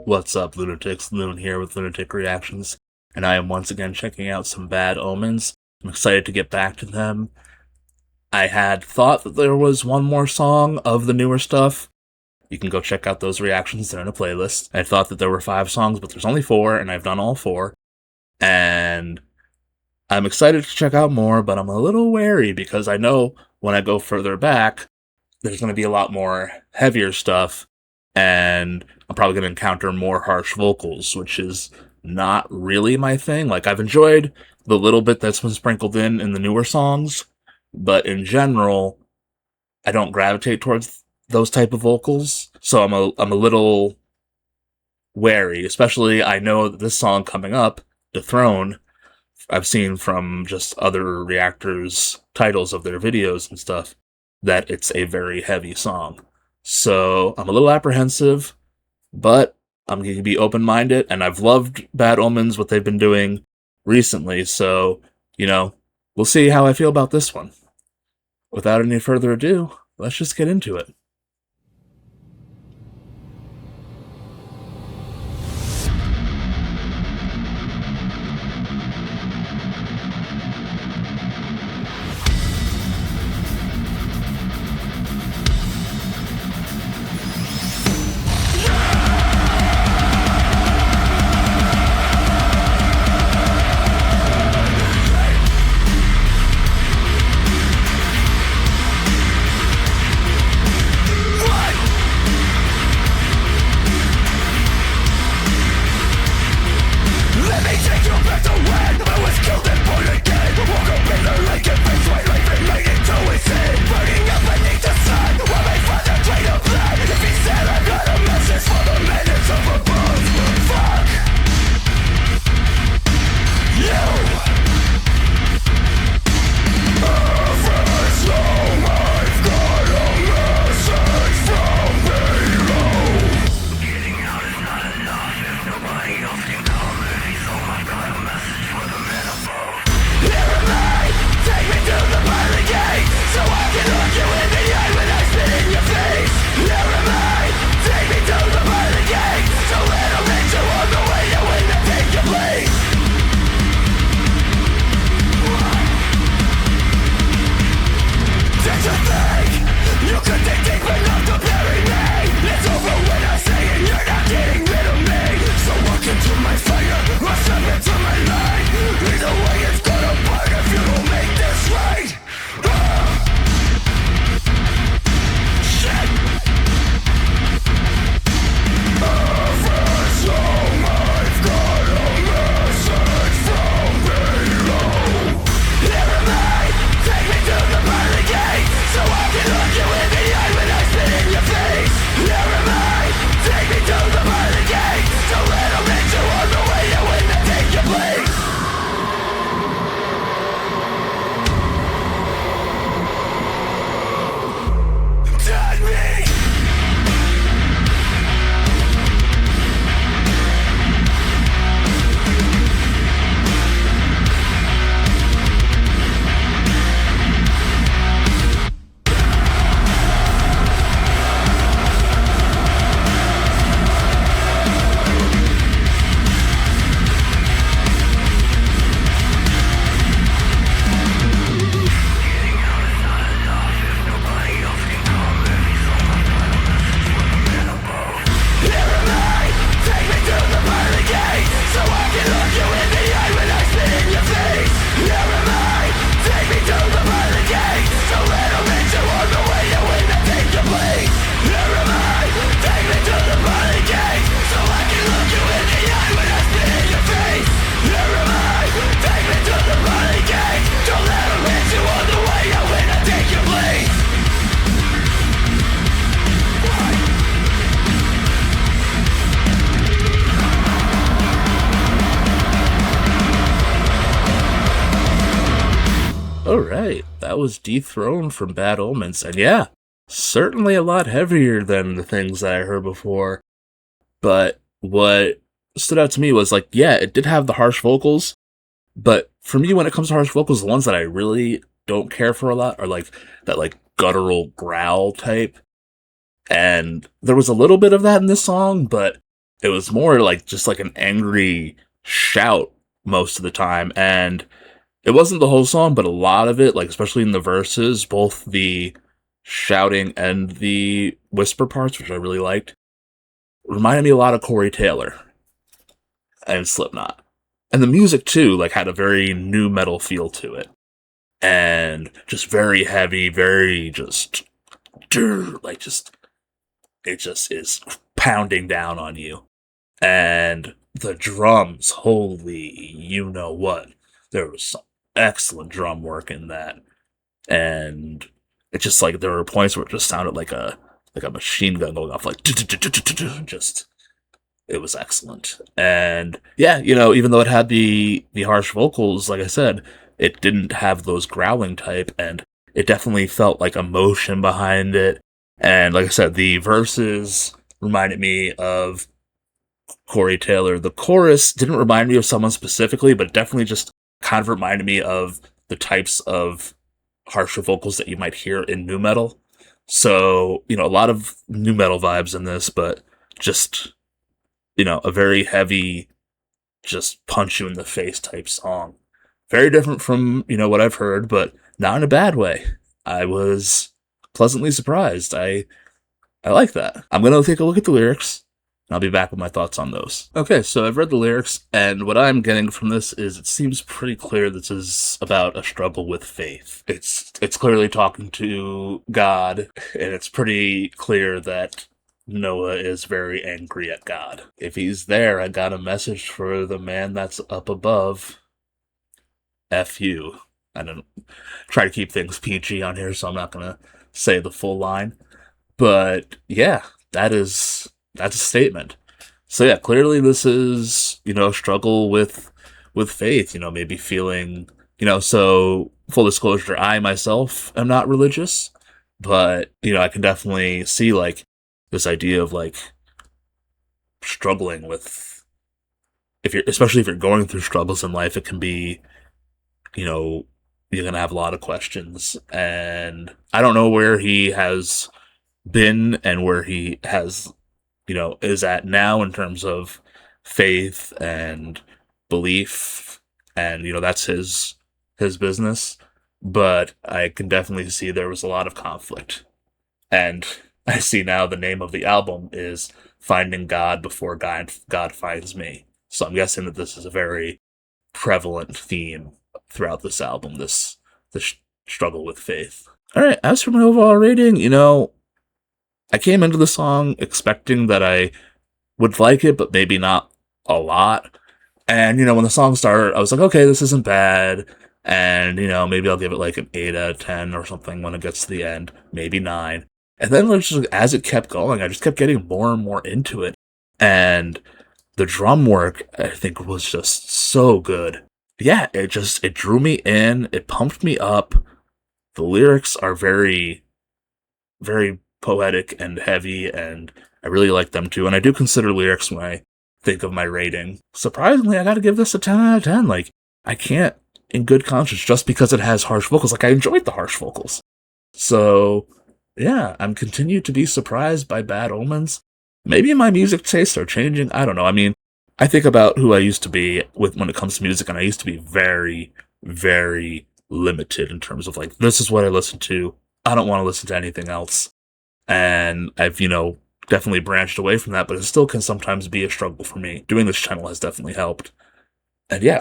What's up, lunatics? Loon here with Lunatic Reactions, and I am once again checking out some Bad Omens. I'm excited to get back to them. I had thought that there was one more song of the newer stuff. You can go check out those reactions, they're in a playlist. I thought that there were 5 songs, but there's only 4, and I've done all 4. And I'm excited to check out more, but I'm a little wary because I know when I go further back, there's going to be a lot more heavier stuff, and I'm probably going to encounter more harsh vocals, which is not really my thing. Like, I've enjoyed the little bit that's been sprinkled in the newer songs, but in general, I don't gravitate towards those type of vocals, so I'm a little wary. Especially, I know that this song coming up, "Dethrone," I've seen from just other reactors' titles of their videos and stuff that it's a very heavy song. So I'm a little apprehensive, but I'm going to be open-minded, and I've loved Bad Omens, what they've been doing recently, so, we'll see how I feel about this one. Without any further ado, let's just get into it. Alright, that was Dethroned from Bad Omens, and yeah, certainly a lot heavier than the things that I heard before, but what stood out to me was, like, yeah, it did have the harsh vocals, but for me, when it comes to harsh vocals, the ones that I really don't care for a lot are, like, that, like, guttural growl type, and there was a little bit of that in this song, but it was more like just like an angry shout most of the time. And it wasn't the whole song, but a lot of it, like especially in the verses, both the shouting and the whisper parts, which I really liked, reminded me a lot of Corey Taylor and Slipknot. And the music too, like had a very new metal feel to it. And just very heavy, very just like just it just is pounding down on you. And the drums, holy you know what. There was some excellent drum work in that. And it's just like there were points where it just sounded like a machine gun going off, like just it was excellent. And yeah, even though it had the harsh vocals, like I said, it didn't have those growling type, and it definitely felt like emotion behind it. And like I said, the verses reminded me of Corey Taylor. The chorus didn't remind me of someone specifically, but definitely just kind of reminded me of the types of harsher vocals that you might hear in nu metal. So, a lot of nu metal vibes in this, but just, a very heavy, just punch you in the face type song. Very different from, what I've heard, but not in a bad way. I was pleasantly surprised. I like that. I'm going to take a look at the lyrics. I'll be back with my thoughts on those. Okay, so I've read the lyrics, and what I'm getting from this is it seems pretty clear this is about a struggle with faith. It's clearly talking to God, and it's pretty clear that Noah is very angry at God. If he's there, I got a message for the man that's up above. F you. I don't try to keep things PG on here, so I'm not gonna say the full line. But yeah, that's a statement. So yeah, clearly this is, a struggle with faith, maybe feeling, so full disclosure, I myself am not religious, but, I can definitely see like this idea of like struggling with, especially if you're going through struggles in life, it can be, you're going to have a lot of questions. And I don't know where he has been and where he has, is at now in terms of faith and belief. And, that's his business. But I can definitely see there was a lot of conflict. And I see now the name of the album is Finding God Before God Finds Me. So I'm guessing that this is a very prevalent theme throughout this album, this struggle with faith. All right, as for my overall rating, I came into the song expecting that I would like it, but maybe not a lot. And, when the song started, I was like, okay, this isn't bad. And, maybe I'll give it like an 8 out of 10 or something when it gets to the end, maybe 9. And then as it kept going, I just kept getting more and more into it. And the drum work, I think, was just so good. Yeah, it drew me in. It pumped me up. The lyrics are very, very poetic and heavy, and I really like them too. And I do consider lyrics when I think of my rating. Surprisingly, I gotta give this a 10 out of 10. Like, I can't, in good conscience, just because it has harsh vocals. Like, I enjoyed the harsh vocals. So, yeah, I'm continued to be surprised by Bad Omens. Maybe my music tastes are changing. I don't know. I mean, I think about who I used to be when it comes to music, and I used to be very, very limited in terms of like, this is what I listen to. I don't want to listen to anything else. And I've, definitely branched away from that, but it still can sometimes be a struggle for me. Doing this channel has definitely helped. And yeah,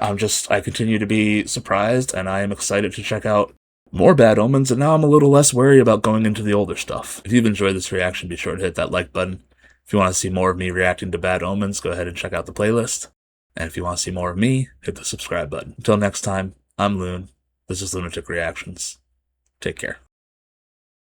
I continue to be surprised, and I am excited to check out more Bad Omens, and now I'm a little less wary about going into the older stuff. If you've enjoyed this reaction, be sure to hit that like button. If you want to see more of me reacting to Bad Omens, go ahead and check out the playlist. And if you want to see more of me, hit the subscribe button. Until next time, I'm Loon. This is Lunatic Reactions. Take care.